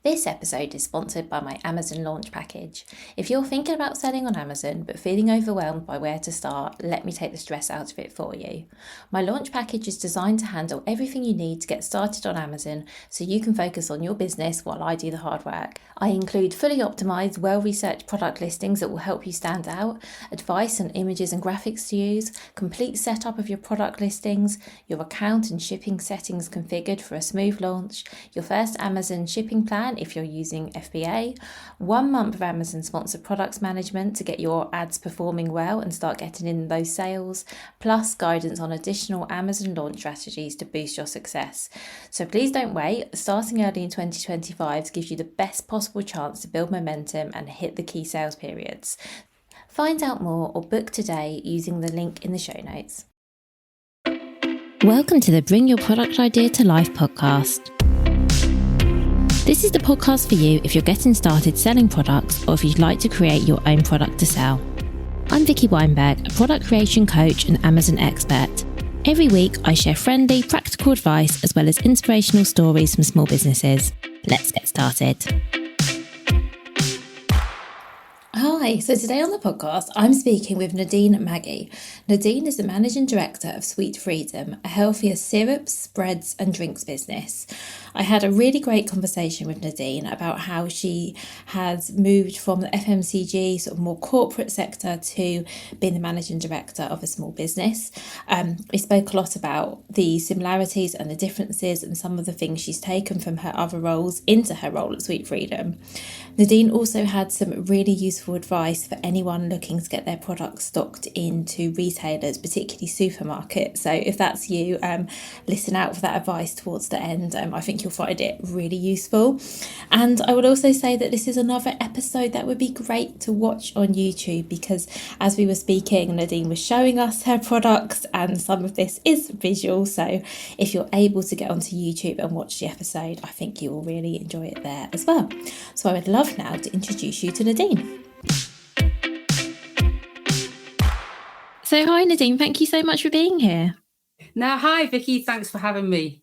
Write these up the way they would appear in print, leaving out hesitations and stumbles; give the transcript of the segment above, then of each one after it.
This episode is sponsored by my Amazon launch package. If you're thinking about selling on Amazon but feeling overwhelmed by where to start, let me take the stress out of it for you. My launch package is designed to handle everything you need to get started on Amazon so you can focus on your business while I do the hard work. I include fully optimized, well-researched product listings that will help you stand out, advice on images and graphics to use, complete setup of your product listings, your account and shipping settings configured for a smooth launch, your first Amazon shipping plan if you're using FBA, 1 month of Amazon sponsored products management to get your ads performing well and start getting in those sales, plus guidance on additional Amazon launch strategies to boost your success. So please don't wait. Starting early in 2025 gives you the best possible chance to build momentum and hit the key sales periods. Find out more or book today using the link in the show notes. Welcome to the Bring Your Product Idea to Life podcast. This is the podcast for you if you're getting started selling products or if you'd like to create your own product to sell. I'm Vicky Weinberg, a product creation coach and Amazon expert. Every week, I share friendly, practical advice as well as inspirational stories from small businesses. Let's get started. Hi, so today on the podcast, I'm speaking with Nadine Maggi. Nadine is the Managing Director of Sweet Freedom, a healthier syrups, spreads and drinks business. I had a really great conversation with Nadine about how she has moved from the FMCG sort of more corporate sector to being the Managing Director of a small business. We spoke a lot about the similarities and the differences and some of the things she's taken from her other roles into her role at Sweet Freedom. Nadine also had some really useful advice for anyone looking to get their products stocked into retailers, particularly supermarkets. So if that's you, listen out for that advice towards the end. I think you'll find it really useful. And I would also say that this is another episode that would be great to watch on YouTube because as we were speaking, Nadine was showing us her products and some of this is visual. So if you're able to get onto YouTube and watch the episode, I think you will really enjoy it there as well. So I would love now to introduce you to Nadine. So hi Nadine, thank you so much for being here. Now, hi Vicky, thanks for having me.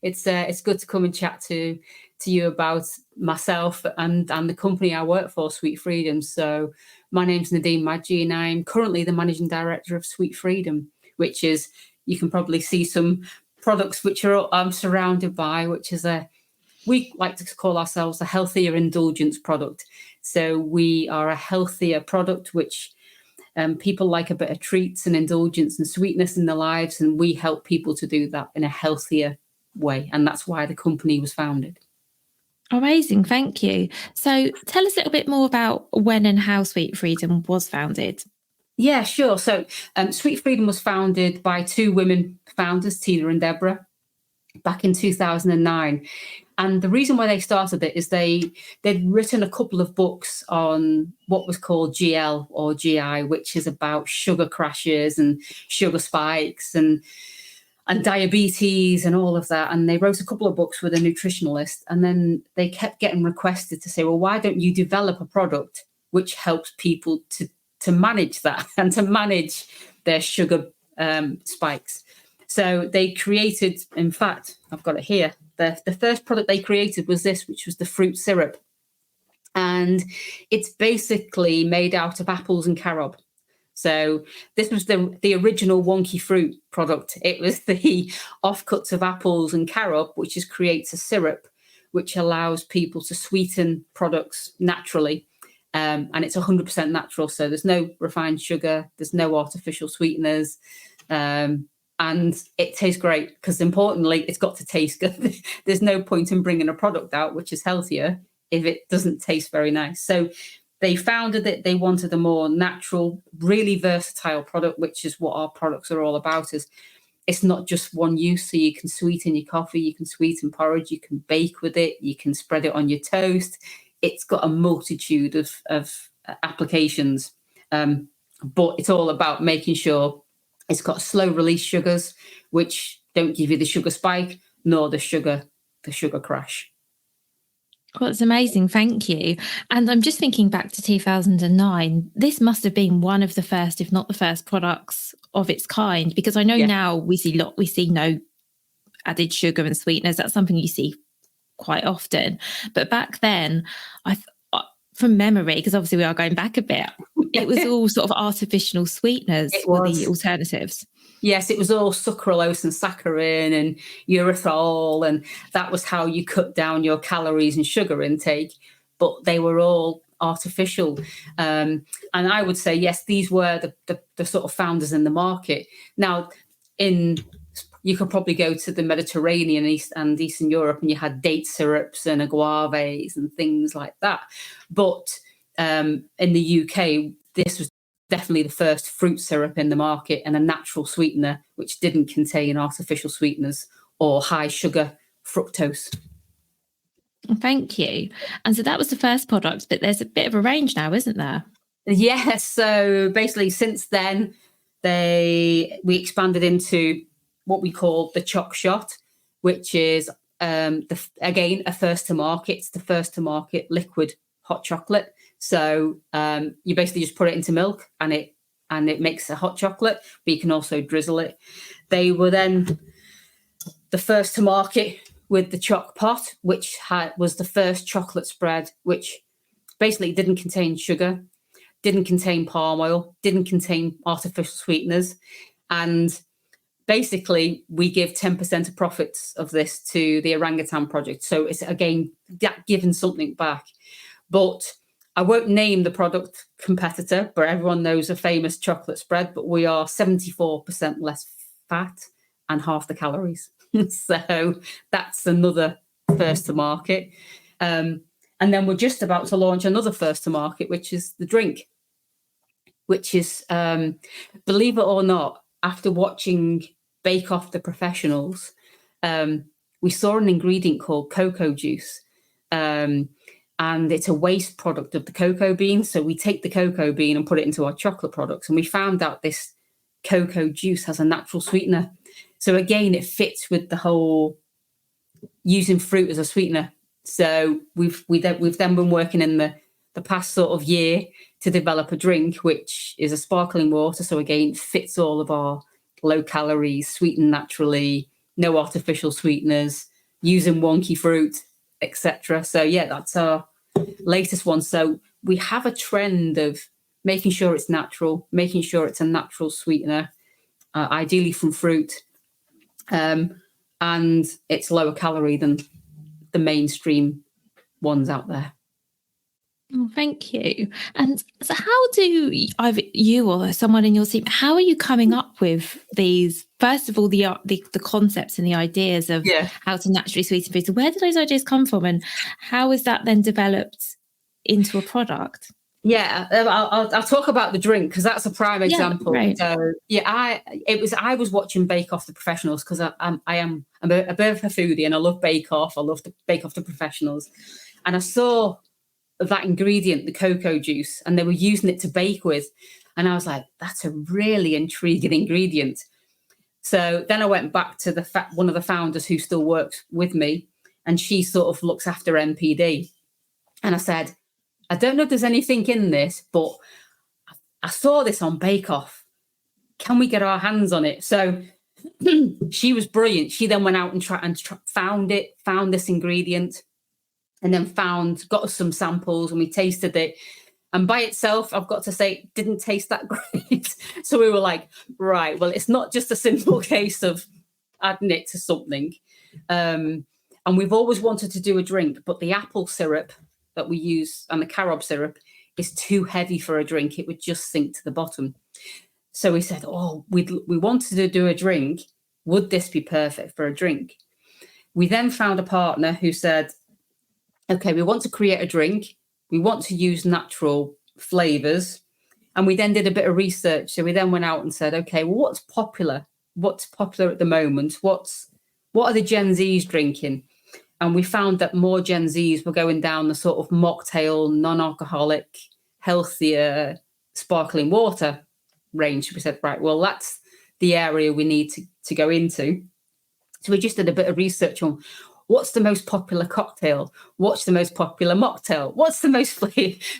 It's good to come and chat to you about myself and the company I work for, Sweet Freedom. So my name's Nadine Maggi and I'm currently the Managing Director of Sweet Freedom, which is, you can probably see some products which I'm surrounded by, which is we like to call ourselves a healthier indulgence product. So we are a healthier product which people like a bit of treats and indulgence and sweetness in their lives, and we help people to do that in a healthier way. And that's why the company was founded. Amazing, thank you. So tell us a little bit more about when and how Sweet Freedom was founded. Yeah, sure. So Sweet Freedom was founded by two women founders, Tina and Deborah, back in 2009. And the reason why they started it is they'd written a couple of books on what was called GL or GI, which is about sugar crashes and sugar spikes and diabetes and all of that. And they wrote a couple of books with a nutritionalist. And then they kept getting requested to say, well, why don't you develop a product which helps people to manage that and to manage their sugar spikes? So they created, in fact, I've got it here. The first product they created was this, which was the fruit syrup. And it's basically made out of apples and carob. So this was the original wonky fruit product. It was the offcuts of apples and carob, which creates a syrup, which allows people to sweeten products naturally. And it's 100% natural. So there's no refined sugar. There's no artificial sweeteners. And it tastes great because, importantly, it's got to taste good. There's no point in bringing a product out which is healthier if it doesn't taste very nice. So they founded it. They wanted a more natural, really versatile product, which is what our products are all about. Is it's not just one use. So you can sweeten your coffee, you can sweeten porridge, you can bake with it, you can spread it on your toast. It's got a multitude of applications, but it's all about making sure it's got slow release sugars, which don't give you the sugar spike nor the sugar crash. Well, it's amazing. Thank you. And I'm just thinking back to 2009. This must have been one of the first, if not the first, products of its kind, because I know now we see no added sugar and sweeteners. That's something you see quite often. But back then, from memory, because obviously we are going back a bit, it was all sort of artificial sweeteners were the alternatives. Yes, it was all sucralose and saccharin and erythritol, and that was how you cut down your calories and sugar intake. But they were all artificial. And I would say, yes, these were the sort of founders in the market. Now, you could probably go to the Mediterranean and Eastern Europe, and you had date syrups and agaves and things like that. But in the UK, this was definitely the first fruit syrup in the market and a natural sweetener, which didn't contain artificial sweeteners or high sugar fructose. Thank you. And so that was the first product, but there's a bit of a range now, isn't there? Yes. So basically, since then, we expanded into what we call the Choc Shot, which is again a first to market. It's the first to market liquid hot chocolate. So you basically just put it into milk and it makes a hot chocolate, but you can also drizzle it. They were then the first to market with the Choc Pot, which was the first chocolate spread, which basically didn't contain sugar, didn't contain palm oil, didn't contain artificial sweeteners. And basically, we give 10% of profits of this to the Orangutan Project. So it's, again, giving something back. But I won't name the product competitor, but everyone knows a famous chocolate spread, but we are 74% less fat and half the calories. So that's another first to market. And then we're just about to launch another first to market, which is the drink, which is, believe it or not, after watching Bake Off the Professionals, we saw an ingredient called cocoa juice. And it's a waste product of the cocoa bean. So we take the cocoa bean and put it into our chocolate products. And we found out this cocoa juice has a natural sweetener. So again, it fits with the whole using fruit as a sweetener. So we've then been working in the past sort of year to develop a drink, which is a sparkling water. So again, fits all of our low calories, sweetened naturally, no artificial sweeteners, using wonky fruit, etc. So yeah, that's our latest one. So we have a trend of making sure it's natural, making sure it's a natural sweetener, ideally from fruit, and it's lower calorie than the mainstream ones out there. Oh, thank you. And so how do either you or someone in your team, how are you coming up with these, first of all, the concepts and the ideas of how to naturally sweeten food? So where do those ideas come from, and how is that then developed into a product? Yeah, I'll talk about the drink because that's a prime example. Right. So I was watching Bake Off the Professionals because I'm a bit of a foodie and I love Bake Off. I love the Bake Off the Professionals, and I saw that ingredient, the cocoa juice, and they were using it to bake with. And I was like, that's a really intriguing ingredient. So then I went back to one of the founders who still works with me, and she sort of looks after NPD. And I said, I don't know if there's anything in this, but I saw this on Bake Off. Can we get our hands on it? So she was brilliant. She then went out and found this ingredient, and then got us some samples, and we tasted it. And by itself, I've got to say, it didn't taste that great. So we were like, right, well, it's not just a simple case of adding it to something. And we've always wanted to do a drink, but the apple syrup that we use and the carob syrup is too heavy for a drink. It would just sink to the bottom. So we said, we wanted to do a drink. Would this be perfect for a drink? We then found a partner who said, okay, we want to create a drink. We want to use natural flavors. And we then did a bit of research. So we then went out and said, okay, well, what's popular? What's popular at the moment? What are the Gen Zs drinking? And we found that more Gen Zs were going down the sort of mocktail, non-alcoholic, healthier, sparkling water range. We said, right, well, that's the area we need to go into. So we just did a bit of research on what's the most popular cocktail, what's the most popular mocktail, what's the most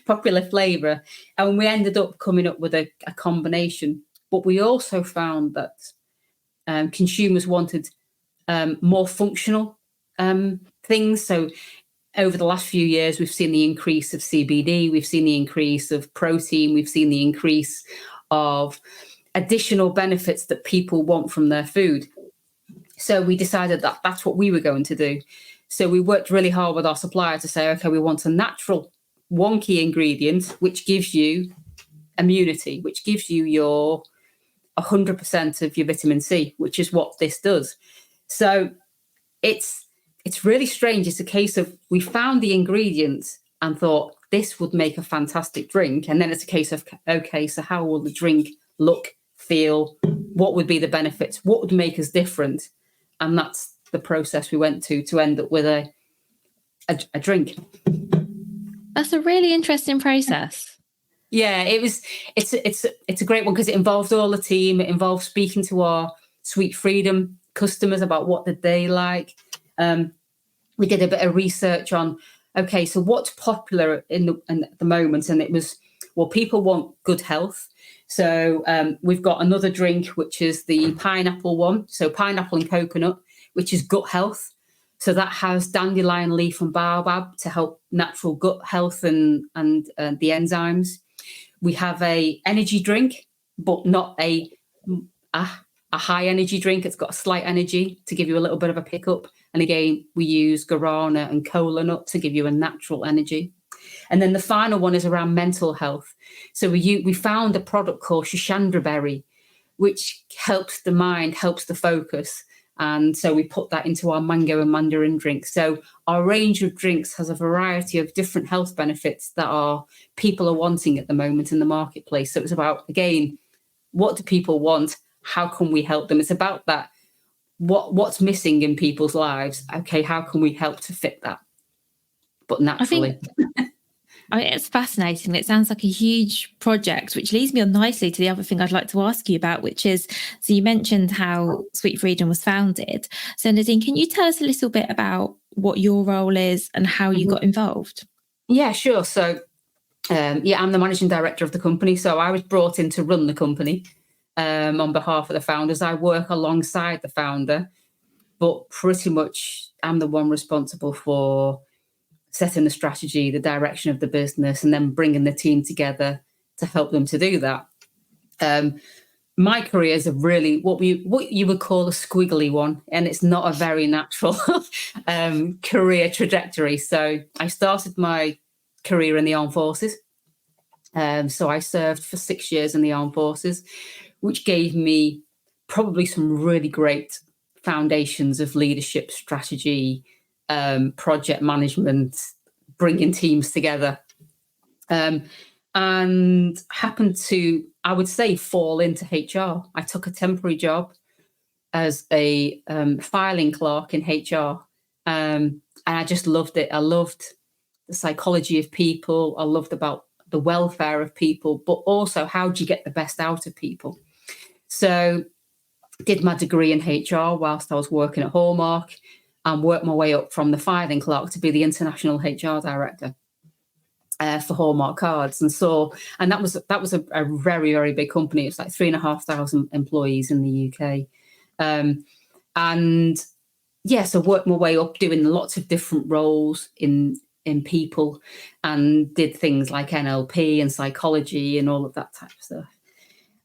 popular flavour. And we ended up coming up with a combination. But we also found that consumers wanted more functional things. So over the last few years, we've seen the increase of CBD, we've seen the increase of protein, we've seen the increase of additional benefits that people want from their food. So we decided that that's what we were going to do. So we worked really hard with our supplier to say, okay, we want a natural, one key ingredient, which gives you immunity, which gives you your 100% of your vitamin C, which is what this does. So it's really strange. It's a case of we found the ingredients and thought this would make a fantastic drink. And then it's a case of, okay, so how will the drink look, feel? What would be the benefits? What would make us different? And that's the process we went to end up with a drink. That's a really interesting process. Yeah, it's a great one because it involves all the team. It involves speaking to our Sweet Freedom customers about what did they like. We did a bit of research on, okay, so what's popular in at the moment? And it was, well, people want good health. So we've got another drink, which is the pineapple one. So pineapple and coconut, which is gut health. So that has dandelion leaf and baobab to help natural gut health and the enzymes. We have a energy drink, but not a high energy drink. It's got a slight energy to give you a little bit of a pickup. And again, we use guarana and kola nut to give you a natural energy. And then the final one is around mental health. So we found a product called Shishandra berry, which helps the mind, helps the focus. And so we put that into our mango and mandarin drinks. So our range of drinks has a variety of different health benefits that people are wanting at the moment in the marketplace. So it's about, again, what do people want? How can we help them? It's about that. What's missing in people's lives? Okay, how can we help to fit that? But naturally. I mean, it's fascinating. It sounds like a huge project, which leads me on nicely to the other thing I'd like to ask you about, which is, so you mentioned how Sweet Freedom was founded. So Nadine, can you tell us a little bit about what your role is and how you got involved? Yeah, sure. So, I'm the managing director of the company. So I was brought in to run the company on behalf of the founders. I work alongside the founder, but pretty much I'm the one responsible for setting the strategy, the direction of the business, and then bringing the team together to help them to do that. My career is a really what you would call a squiggly one, and it's not a very natural career trajectory. So I started my career in the armed forces. So I served for 6 years in the armed forces, which gave me probably some really great foundations of leadership, strategy, project management, bringing teams together, and happened to, I would say, fall into HR. I took a temporary job as a filing clerk in HR, and I just loved it. I loved the psychology of people. I loved about the welfare of people, but also how do you get the best out of people? So did my degree in HR whilst I was working at Hallmark, and worked my way up from the filing clerk to be the international HR director for Hallmark cards. And that was a very, very big company. It's like 3,500 employees in the UK. So worked my way up doing lots of different roles in people, and did things like NLP and psychology and all of that type of stuff.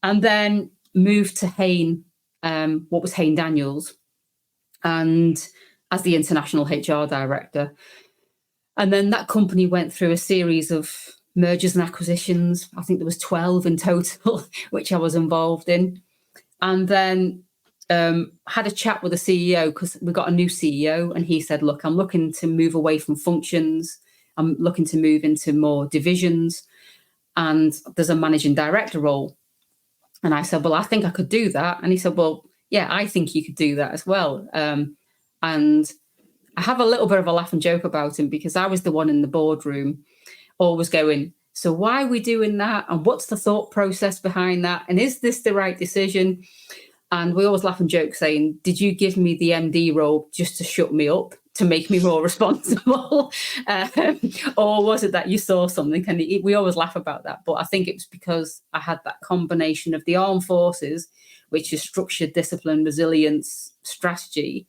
And then moved to Hain, what was Hain Daniels, and as the international HR director. And then that company went through a series of mergers and acquisitions. I think there was 12 in total, which I was involved in. And then had a chat with the CEO, because we got a new CEO, and he said, look, I'm looking to move away from functions. I'm looking to move into more divisions, and there's a managing director role. And I said, well, I think I could do that. And he said, well, yeah, I think you could do that as well. And I have a little bit of a laugh and joke about him, because I was the one in the boardroom always going, so why are we doing that? And what's the thought process behind that? And is this the right decision? And we always laugh and joke saying, did you give me the MD role just to shut me up, to make me more responsible? Or was it that you saw something? And we always laugh about that. But I think it was because I had that combination of the armed forces, which is structured, discipline, resilience, strategy,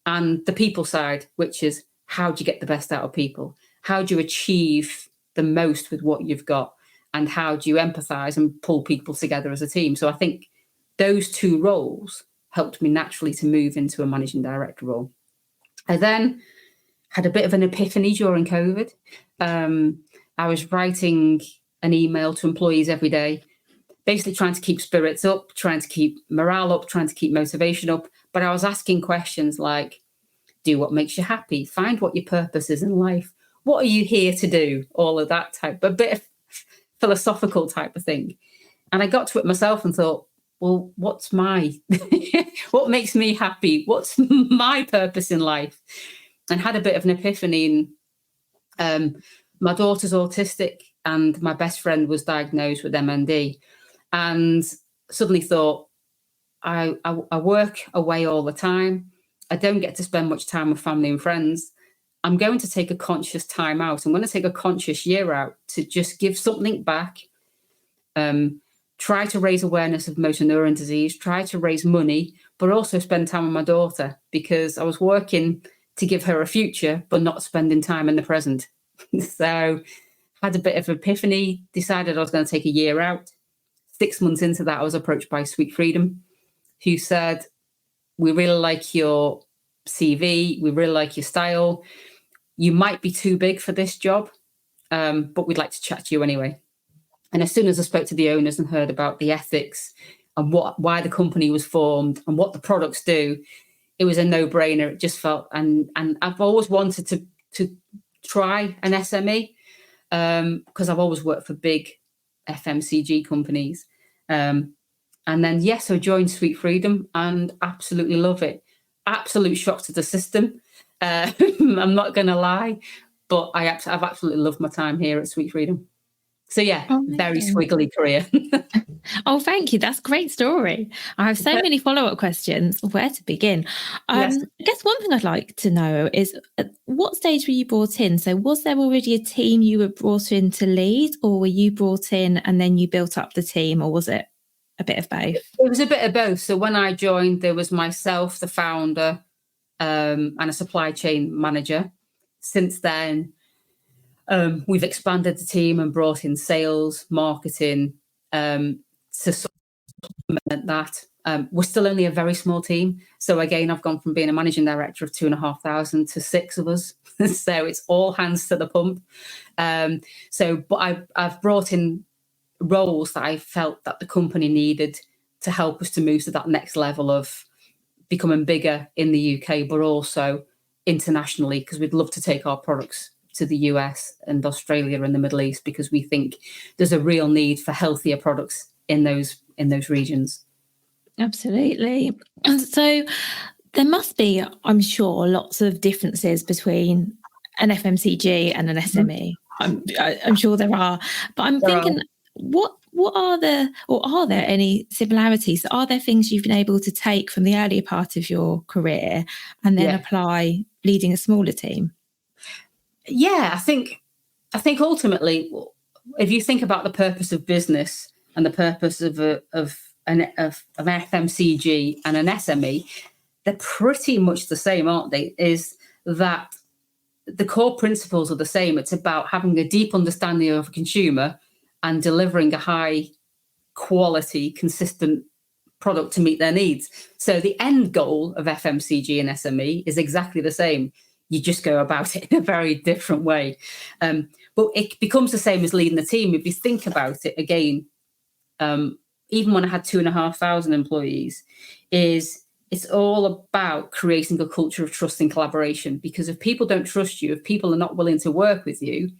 and the people side, which is how do you get the best out of people? How do you achieve the most with what you've got? And how do you empathize and pull people together as a team? So I think those two roles helped me naturally to move into a managing director role. I then had a bit of an epiphany during COVID. I was writing an email to employees every day, basically trying to keep spirits up, trying to keep morale up, trying to keep motivation up. But I was asking questions like, do what makes you happy, find what your purpose is in life. What are you here to do? All of that type, a bit of philosophical type of thing. And I got to it myself and thought, well, what's what makes me happy? What's my purpose in life? And had a bit of an epiphany. And my daughter's autistic and my best friend was diagnosed with MND. And suddenly thought, I work away all the time. I don't get to spend much time with family and friends. I'm going to take a conscious time out. I'm going to take a conscious year out to just give something back, try to raise awareness of motor neuron disease, try to raise money, but also spend time with my daughter, because I was working to give her a future, but not spending time in the present. So had a bit of epiphany, decided I was going to take a year out. 6 months into that, I was approached by Sweet Freedom, who said, we really like your CV, we really like your style. You might be too big for this job, but we'd like to chat to you anyway. And as soon as I spoke to the owners and heard about the ethics and why the company was formed and what the products do, it was a no-brainer. It just felt, and I've always wanted to try an SME, because I've always worked for big FMCG companies. And then, yes, I joined Sweet Freedom and absolutely love it. Absolute shock to the system. I'm not going to lie, but I've absolutely loved my time here at Sweet Freedom. So, yeah, very squiggly career. Oh, thank you. That's a great story. I have so many follow-up questions. Where to begin? Yes. I guess one thing I'd like to know is, at what stage were you brought in? So was there already a team you were brought in to lead, or were you brought in and then you built up the team, or was it a bit of both? It was a bit of both. So when I joined, there was myself, the founder, and a supply chain manager. Since then, we've expanded the team and brought in sales, marketing, to supplement that. We're still only a very small team. So again, I've gone from being a managing director of 2,500 to 6 of us. So it's all hands to the pump. But I've brought in roles that I felt that the company needed to help us to move to that next level of becoming bigger in the UK, but also internationally, because we'd love to take our products to the US and Australia and the Middle East, because we think there's a real need for healthier products in those regions. Absolutely. And so there must be, I'm sure, lots of differences between an FMCG and an SME. I'm sure there are, but I'm thinking, what are there any similarities? Are there things you've been able to take from the earlier part of your career and then apply leading a smaller team? Yeah, I think ultimately, if you think about the purpose of business and the purpose of an FMCG and an SME, they're pretty much the same, aren't they? Is that the core principles are the same. It's about having a deep understanding of a consumer and delivering a high quality, consistent product to meet their needs. So the end goal of FMCG and SME is exactly the same. You just go about it in a very different way. But it becomes the same as leading the team. If you think about it again, even when I had 2,500 employees, it's all about creating a culture of trust and collaboration. Because if people don't trust you, if people are not willing to work with you,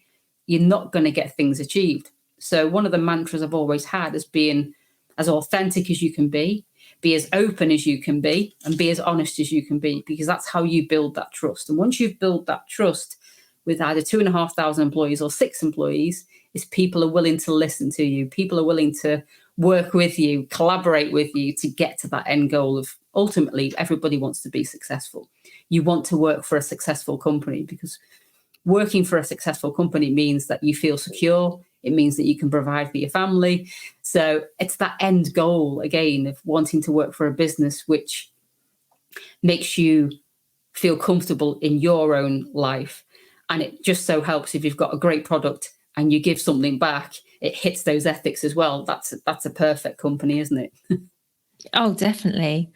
you're not going to get things achieved. So one of the mantras I've always had is being as authentic as you can be as open as you can be, and be as honest as you can be, because that's how you build that trust. And once you've built that trust with either 2,500 employees or 6 employees, is people are willing to listen to you. People are willing to work with you, collaborate with you to get to that end goal of ultimately everybody wants to be successful. You want to work for a successful company, because working for a successful company means that you feel secure. It means that you can provide for your family. So it's that end goal, again, of wanting to work for a business which makes you feel comfortable in your own life. And it just so helps if you've got a great product and you give something back, it hits those ethics as well. That's a perfect company, isn't it? Oh, definitely.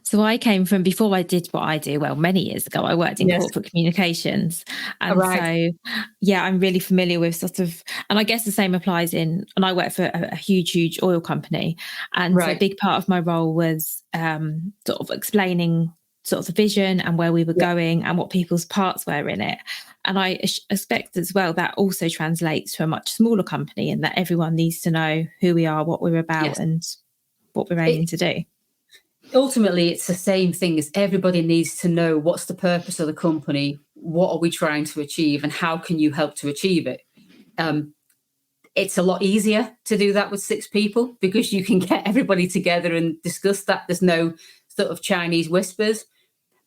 So I came from, before I did what I do, well, many years ago, I worked in Yes. corporate communications. All And right. so, yeah, I'm really familiar with sort of, and I guess the same applies and I work for a huge oil company. And so a Right. big part of my role was sort of explaining sort of the vision and where we were Yeah. going and what people's parts were in it. And I expect as well that also translates to a much smaller company, and that everyone needs to know who we are, what we're about, Yes. and what we're aiming to do. Ultimately, it's the same thing as everybody needs to know what's the purpose of the company, what are we trying to achieve, and how can you help to achieve it. It's a lot easier to do that with 6 people because you can get everybody together and discuss that. There's no sort of Chinese whispers.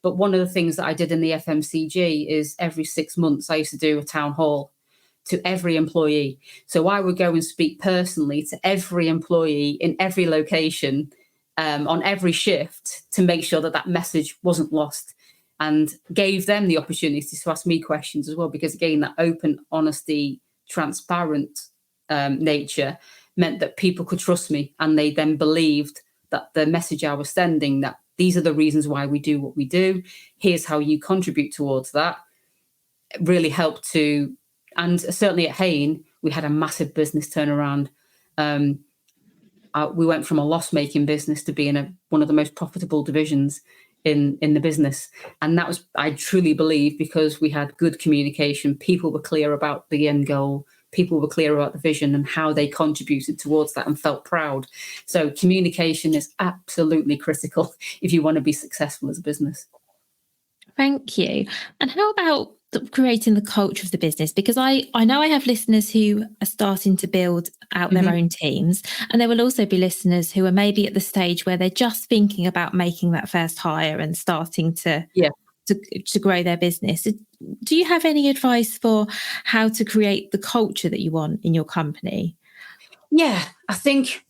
But one of the things that I did in the FMCG is every 6 months, I used to do a town hall to every employee. So I would go and speak personally to every employee in every location, on every shift, to make sure that that message wasn't lost, and gave them the opportunity to ask me questions as well. Because again, that open, honesty, transparent nature meant that people could trust me, and they then believed that the message I was sending, that these are the reasons why we do what we do, here's how you contribute towards that, really helped to. And certainly at Hain, we had a massive business turnaround. We went from a loss-making business to being one of the most profitable divisions in the business. And that was, I truly believe, because we had good communication. People were clear about the end goal. People were clear about the vision and how they contributed towards that and felt proud. So communication is absolutely critical if you want to be successful as a business. Thank you. And how about creating the culture of the business? Because I know I have listeners who are starting to build out their own teams, and there will also be listeners who are maybe at the stage where they're just thinking about making that first hire and starting to Yeah. to grow their business. Do you have any advice for how to create the culture that you want in your company? Yeah, I think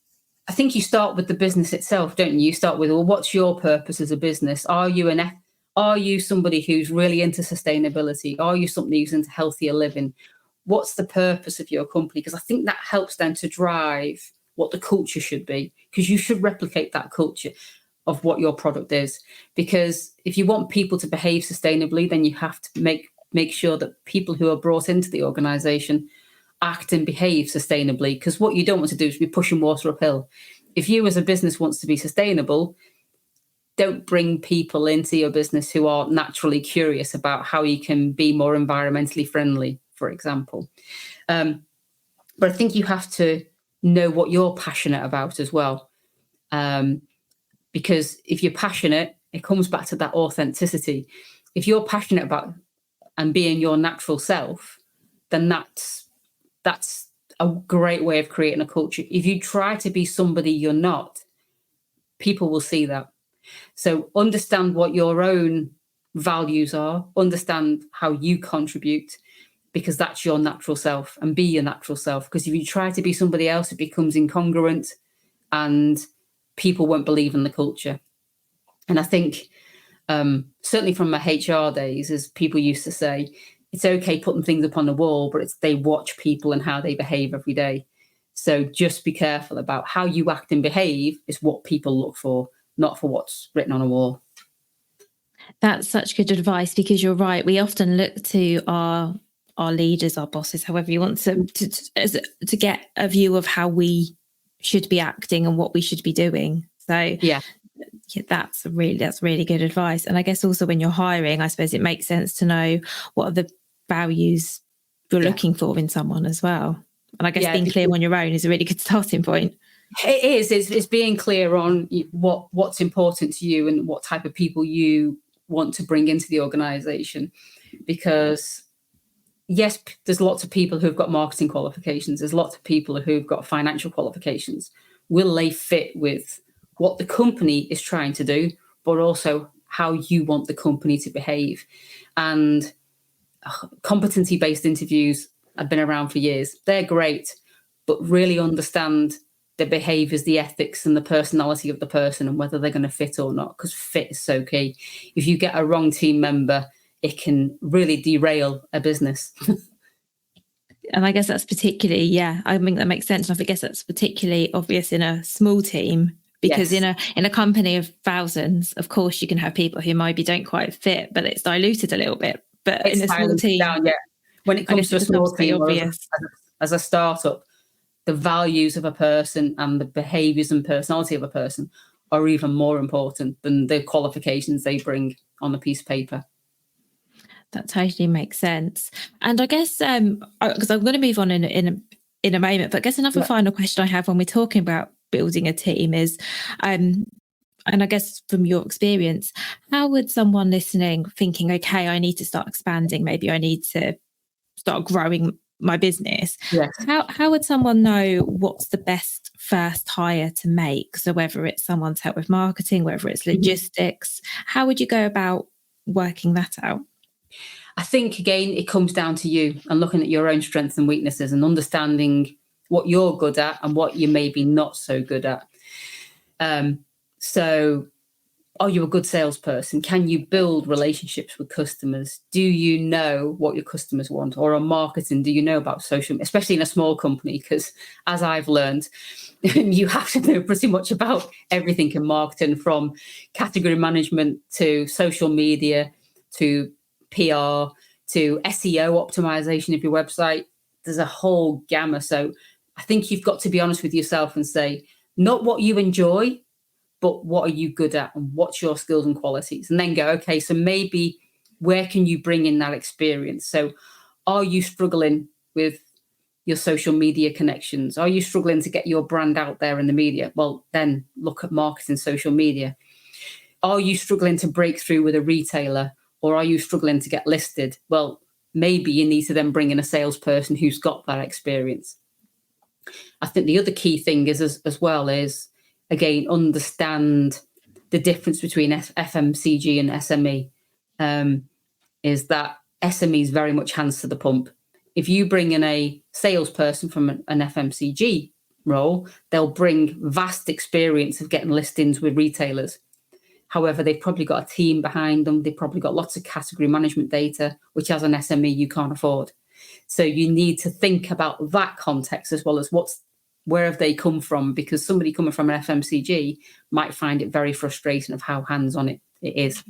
you start with the business itself, don't you? You start with, well, what's your purpose as a business? Are you somebody who's really into sustainability? Are you somebody who's into healthier living? What's the purpose of your company? Because I think that helps them to drive what the culture should be, because you should replicate that culture of what your product is. Because if you want people to behave sustainably, then you have to make sure that people who are brought into the organization act and behave sustainably. Because what you don't want to do is be pushing water uphill. If you as a business wants to be sustainable, don't bring people into your business who are naturally curious about how you can be more environmentally friendly, for example. But I think you have to know what you're passionate about as well. Because if you're passionate, it comes back to that authenticity. If you're passionate about and being your natural self, then that's a great way of creating a culture. If you try to be somebody you're not, people will see that. So understand what your own values are, understand how you contribute, because that's your natural self, and be your natural self. Because if you try to be somebody else, it becomes incongruent and people won't believe in the culture. And I think certainly from my HR days, as people used to say, it's okay putting things up on the wall, but they watch people and how they behave every day. So just be careful about how you act and behave is what people look for, not for what's written on a wall. That's such good advice, because you're right. We often look to our leaders, our bosses, however you want to get a view of how we should be acting and what we should be doing. So Yeah, that's really good advice. And I guess also when you're hiring, I suppose it makes sense to know what are the values you're looking for in someone as well. And I guess being clear on your own is a really good starting point. It is. It's being clear on what's important to you and what type of people you want to bring into the organization. Because yes, there's lots of people who've got marketing qualifications. There's lots of people who've got financial qualifications. Will they fit with what the company is trying to do, but also how you want the company to behave? And competency-based interviews have been around for years. They're great, but really understand the behaviours, the ethics and the personality of the person and whether they're going to fit or not, because fit is so key. If you get a wrong team member, it can really derail a business. And I guess that's particularly, I mean, that makes sense. And I guess that's particularly obvious in a small team, because Yes. in a company of thousands, of course, you can have people who maybe don't quite fit, but it's diluted a little bit. But It's in a small team, down, when it comes to a small team or as a startup, the values of a person and the behaviours and personality of a person are even more important than the qualifications they bring on a piece of paper. That totally makes sense. And I guess, because I'm going to move on in a moment, but I guess another final question I have when we're talking about building a team is, and I guess from your experience, how would someone listening thinking, okay, I need to start expanding, maybe I need to start growing my business. Yes. How would someone know what's the best first hire to make? So whether it's someone's help with marketing, whether it's logistics, how would you go about working that out? I think, again, it comes down to you and looking at your own strengths and weaknesses and understanding what you're good at and what you may be not so good at. So are you a good salesperson? Can you build relationships with customers? Do you know what your customers want? Or on marketing, do you know about social, especially in a small company? Because as I've learned, you have to know pretty much about everything in marketing, from category management to social media to PR to SEO optimization of your website. There's a whole gamma. So I think you've got to be honest with yourself and say, not what you enjoy, but what are you good at and what's your skills and qualities? And then go, okay, so maybe where can you bring in that experience? So are you struggling with your social media connections? Are you struggling to get your brand out there in the media? Well, then look at marketing social media. Are you struggling to break through with a retailer, or are you struggling to get listed? Well, maybe you need to then bring in a salesperson who's got that experience. I think the other key thing is as well is, again, understand the difference between FMCG and SME. Is that SME is very much hands to the pump. If you bring in a salesperson from an FMCG role, they'll bring vast experience of getting listings with retailers. However, they've probably got a team behind them. They've probably got lots of category management data, which as an SME you can't afford. So you need to think about that context as well as where have they come from? Because somebody coming from an FMCG might find it very frustrating of how hands-on it is.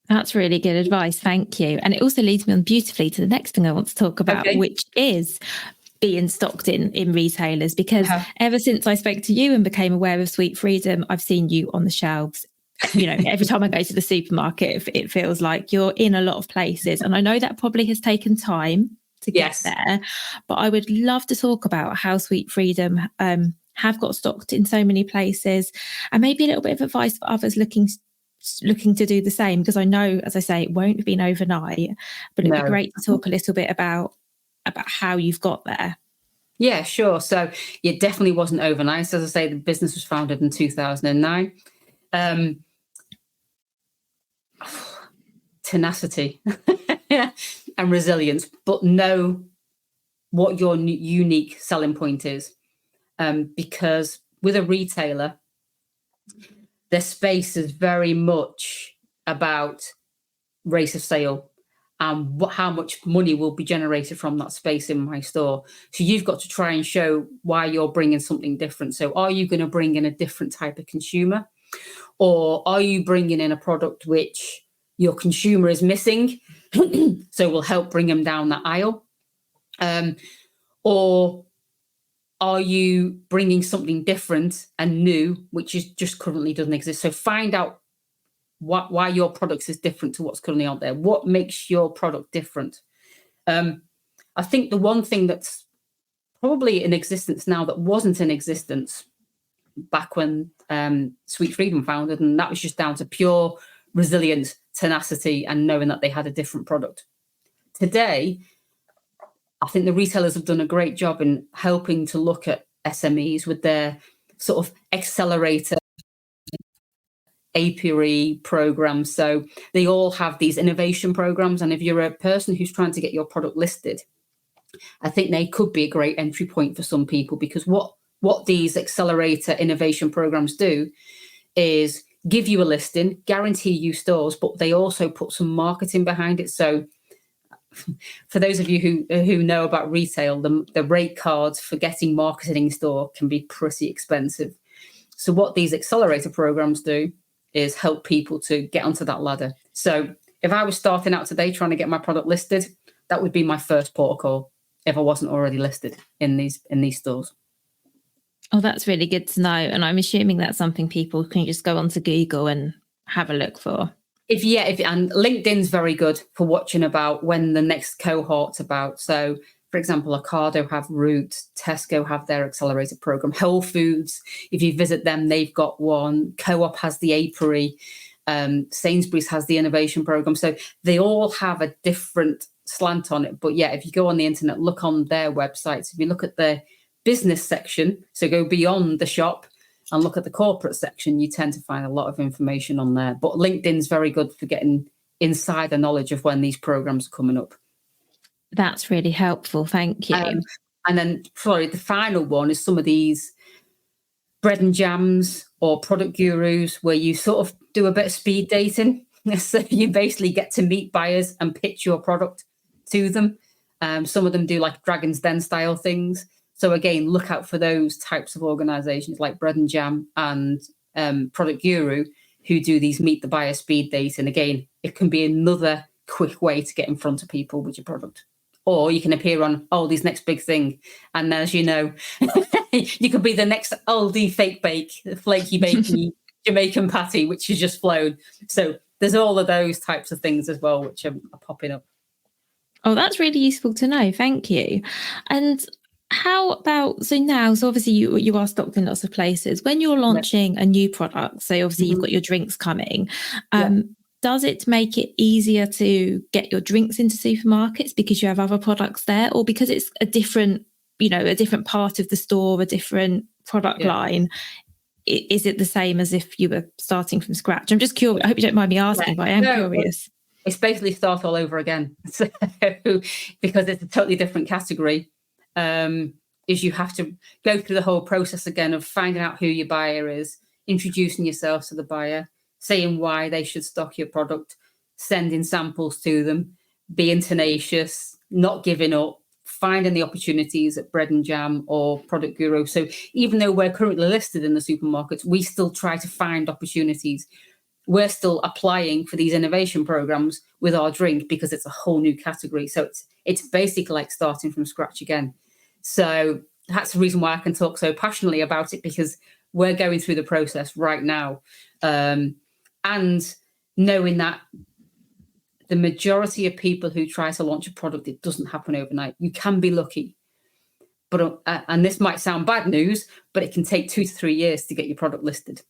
That's really good advice. Thank you. And it also leads me on beautifully to the next thing I want to talk about, which is being stocked in retailers. Because ever since I spoke to you and became aware of Sweet Freedom, I've seen you on the shelves. You know, every time I go to the supermarket, it feels like you're in a lot of places. And I know that probably has taken time to get there, but I would love to talk about how Sweet Freedom have got stocked in so many places, and maybe a little bit of advice for others looking to do the same, because I know, as I say, it won't have been overnight, but it'd be great to talk a little bit about how you've got there. Yeah, sure. So it definitely wasn't overnight. As I say, the business was founded in 2009. Tenacity and resilience, but know what your unique selling point is. Because with a retailer, their space is very much about rate of sale and how much money will be generated from that space in my store. So you've got to try and show why you're bringing something different. So are you going to bring in a different type of consumer, or are you bringing in a product which your consumer is missing, so will help bring them down that aisle? Or are you bringing something different and new, which is just currently doesn't exist? So find out why your product is different to what's currently out there. What makes your product different? I think the one thing that's probably in existence now that wasn't in existence back when Sweet Freedom founded, and that was just down to pure resilience, tenacity, and knowing that they had a different product. Today, I think the retailers have done a great job in helping to look at SMEs with their sort of accelerator apiary programs. So they all have these innovation programs. And if you're a person who's trying to get your product listed, I think they could be a great entry point for some people, because what these accelerator innovation programs do is give you a listing, guarantee you stores, but they also put some marketing behind it. So for those of you who know about retail, the rate cards for getting marketing in store can be pretty expensive. So what these accelerator programs do is help people to get onto that ladder. So if I was starting out today trying to get my product listed, that would be my first port of call if I wasn't already listed in these stores. Oh, that's really good to know. And I'm assuming that's something people can just go onto Google and have a look for. And LinkedIn's very good for watching about when the next cohort's about. So, for example, Ocado have Root, Tesco have their accelerator program, Whole Foods, if you visit them, they've got one. Co-op has the apiary, Sainsbury's has the innovation program. So they all have a different slant on it. But yeah, if you go on the internet, look on their websites. If you look at the business section, so go beyond the shop and look at the corporate section, you tend to find a lot of information on there. But LinkedIn's very good for getting insider knowledge of when these programs are coming up. That's really helpful. Thank you. And then, the final one is some of these bread and jams or product gurus where you sort of do a bit of speed dating. So you basically get to meet buyers and pitch your product to them. Some of them do like Dragon's Den style things. So again, look out for those types of organizations like Bread and Jam and Product Guru, who do these meet the buyer speed dates. And again, it can be another quick way to get in front of people with your product. Or you can appear on Aldi's Next Big Thing. And as you know, you could be the next Aldi fake bake, flaky bakey Jamaican patty, which has just flown. So there's all of those types of things as well, which are popping up. Oh, that's really useful to know. Thank you. And how about, so obviously you are stocked in lots of places. When you're launching a new product, so obviously you've got your drinks coming, does it make it easier to get your drinks into supermarkets because you have other products there, or because it's a different part of the store, a different product line? Is it the same as if you were starting from scratch? I'm just curious. I hope you don't mind me asking, but I am curious. It's basically start all over again. So, because it's a totally different category, is you have to go through the whole process again of finding out who your buyer is, introducing yourself to the buyer, saying why they should stock your product, sending samples to them, being tenacious, not giving up, finding the opportunities at Bread and Jam or Product Guru. So even though we're currently listed in the supermarkets, we still try to find opportunities. We're still applying for these innovation programs with our drink because it's a whole new category. So it's basically like starting from scratch again. So that's the reason why I can talk so passionately about it, because we're going through the process right now. And knowing that the majority of people who try to launch a product, it doesn't happen overnight. You can be lucky. But and this might sound bad news, but it can take 2 to 3 years to get your product listed.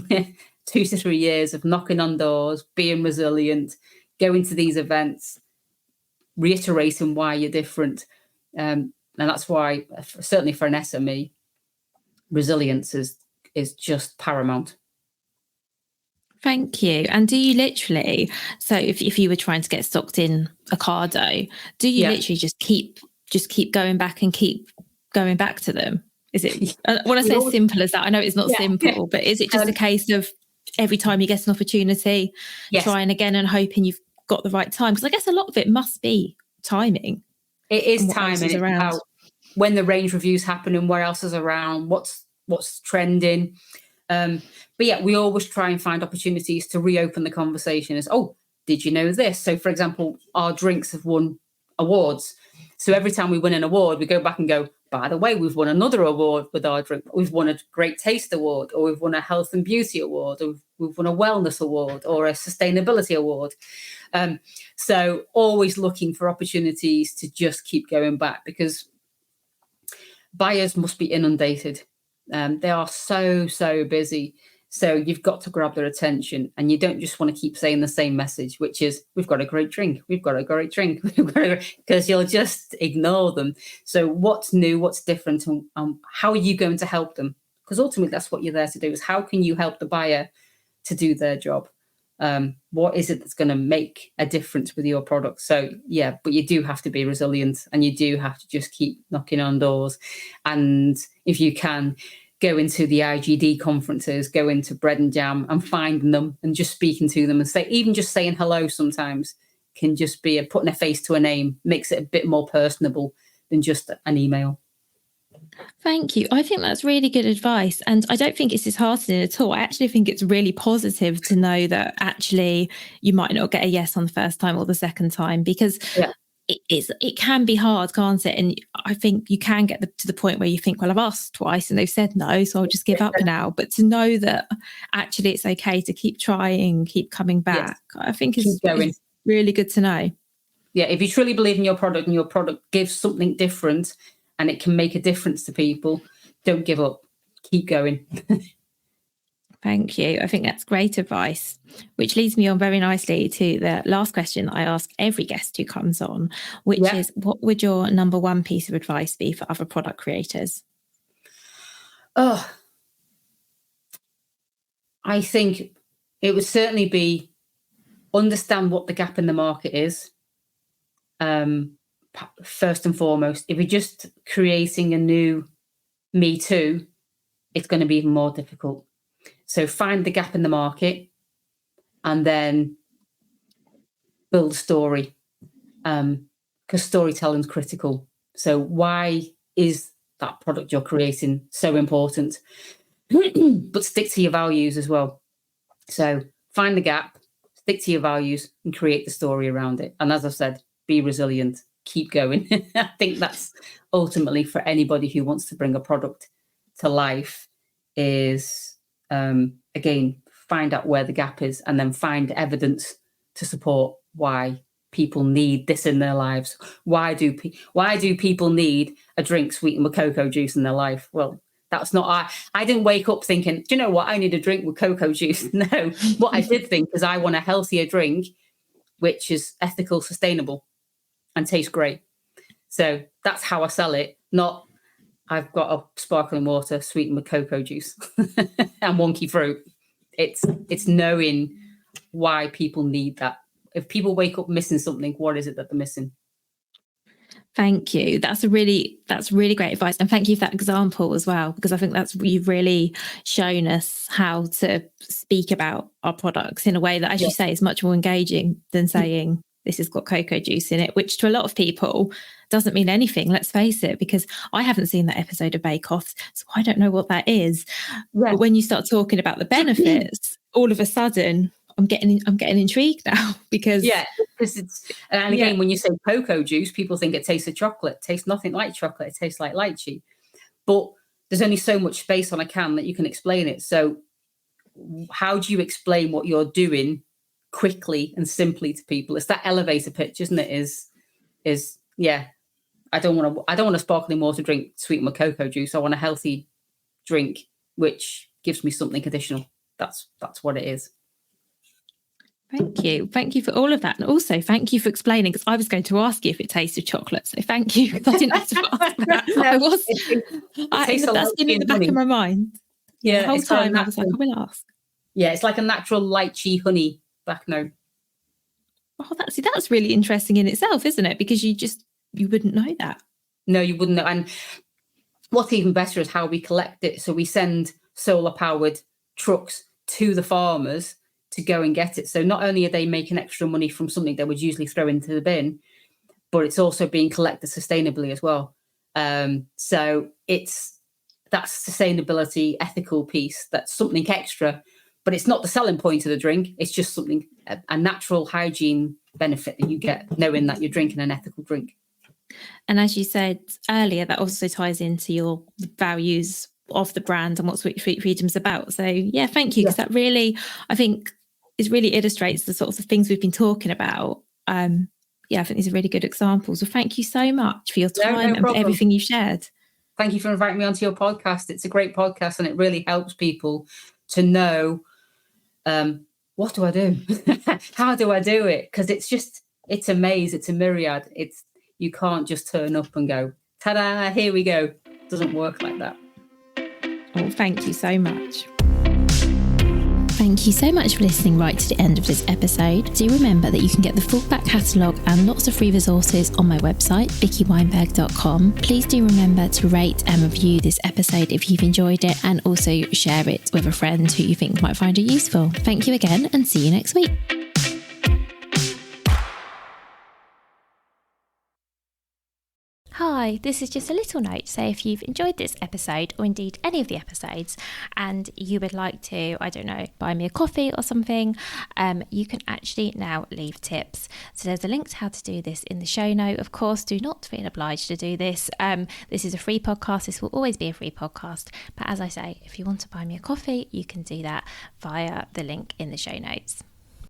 2 to 3 years of knocking on doors, being resilient, going to these events, reiterating why you're different. And that's why, certainly for an SME, resilience is just paramount. Thank you. And do you literally, so if you were trying to get stocked in Ocado, do you literally just keep going back and keep going back to them? Is it, when I say as simple as that, I know it's not simple, but is it just a case of every time you get an opportunity, trying again and hoping you've got the right time? Because I guess a lot of it must be timing. It is timing. About when the range reviews happen and where else is around, what's trending. But yeah, we always try and find opportunities to reopen the conversation as, oh, did you know this? So, for example, our drinks have won awards. So every time we win an award, we go back and go, by the way, we've won another award with our drink. We've won a Great Taste Award, or we've won a Health and Beauty Award, or we've won a Wellness Award, or a Sustainability Award. So always looking for opportunities to just keep going back, because buyers must be inundated. They are so busy. So you've got to grab their attention, and you don't just want to keep saying the same message, which is, we've got a great drink, we've got a great drink, because you'll just ignore them. So what's new, what's different, and how are you going to help them? Because ultimately that's what you're there to do, is how can you help the buyer to do their job? What is it that's going to make a difference with your product? So yeah, but you do have to be resilient, and you do have to just keep knocking on doors. And if you can, go into the IGD conferences, go into Bread and Jam and finding them and just speaking to them, and even just saying hello sometimes can just be putting a face to a name, makes it a bit more personable than just an email. Thank you. I think that's really good advice. And I don't think it's disheartening at all. I actually think it's really positive to know that actually you might not get a yes on the first time or the second time, because it can be hard, can't it? And I think you can get to the point where you think, well, I've asked twice and they've said no, so I'll just give up now. But to know that actually it's okay to keep trying, keep coming back, I think is really good to know. Yeah, if you truly believe in your product and your product gives something different and it can make a difference to people, don't give up. Keep going. Thank you. I think that's great advice, which leads me on very nicely to the last question I ask every guest who comes on, which is, what would your number one piece of advice be for other product creators? I think it would certainly be understand what the gap in the market is. First and foremost, if you're just creating a new Me Too, it's going to be even more difficult. So find the gap in the market and then build a story, because storytelling is critical. So why is that product you're creating so important? But stick to your values as well. So find the gap, stick to your values and create the story around it. And as I've said, be resilient, keep going. I think that's ultimately for anybody who wants to bring a product to life is... again, find out where the gap is and then find evidence to support why people need this in their lives. Why do people need a drink sweetened with cocoa juice in their life? Well, that's not, I didn't wake up thinking, do you know what, I need a drink with cocoa juice. No, what I did think is I want a healthier drink, which is ethical, sustainable, and tastes great. So that's how I sell it, not I've got a sparkling water sweetened with cocoa juice and wonky fruit. It's knowing why people need that. If people wake up missing something, what is it that they're missing? Thank you. That's really great advice. And thank you for that example as well, because I think you've really shown us how to speak about our products in a way that, as you say, is much more engaging than saying this has got cocoa juice in it, which to a lot of people doesn't mean anything, let's face it, because I haven't seen that episode of Bake Off, so I don't know what that is. But when you start talking about the benefits, all of a sudden I'm getting intrigued now, because it's, and again, when you say cocoa juice, people think it tastes of chocolate. It tastes nothing like chocolate. It tastes like lychee. But there's only so much space on a can that you can explain it. So how do you explain what you're doing quickly and simply to people? It's that elevator pitch, isn't it? Is I don't want a sparkling water drink sweetened with cocoa juice. I want a healthy drink which gives me something additional. That's what it is. Thank you for all of that, and also thank you for explaining, because I was going to ask you if it tasted chocolate, so thank you, because I didn't have to ask that. That's been in the back of my mind the whole time. I was like, I will ask. It's like a natural lychee honey back note. Oh, that's really interesting in itself, isn't it? Because you wouldn't know that. No, you wouldn't know. And what's even better is how we collect it. So we send solar powered trucks to the farmers to go and get it. So not only are they making extra money from something they would usually throw into the bin, but it's also being collected sustainably as well. So it's that sustainability, ethical piece, that's something extra, but it's not the selling point of the drink. It's just something, a natural hygiene benefit that you get knowing that you're drinking an ethical drink. And as you said earlier, that also ties into your values of the brand and what Sweet Freedom's about. So thank you, because that really, I think, it really illustrates the sorts of things we've been talking about. I think these are really good examples. So thank you so much for your time and for everything you've shared. Thank you for inviting me onto your podcast. It's a great podcast, and it really helps people to know, what do I do? How do I do it? Because it's a maze, it's a myriad. You can't just turn up and go, ta-da, here we go. It doesn't work like that. Oh, thank you so much. Thank you so much for listening right to the end of this episode. Do remember that you can get the full back catalogue and lots of free resources on my website, vickyweinberg.com. Please do remember to rate and review this episode if you've enjoyed it, and also share it with a friend who you think might find it useful. Thank you again, and see you next week. Hi, this is just a little note. So if you've enjoyed this episode, or indeed any of the episodes, and you would like to, I don't know, buy me a coffee or something, you can actually now leave tips. So there's a link to how to do this in the show note. Of course, do not feel obliged to do this. This is a free podcast. This will always be a free podcast. But as I say, if you want to buy me a coffee, you can do that via the link in the show notes.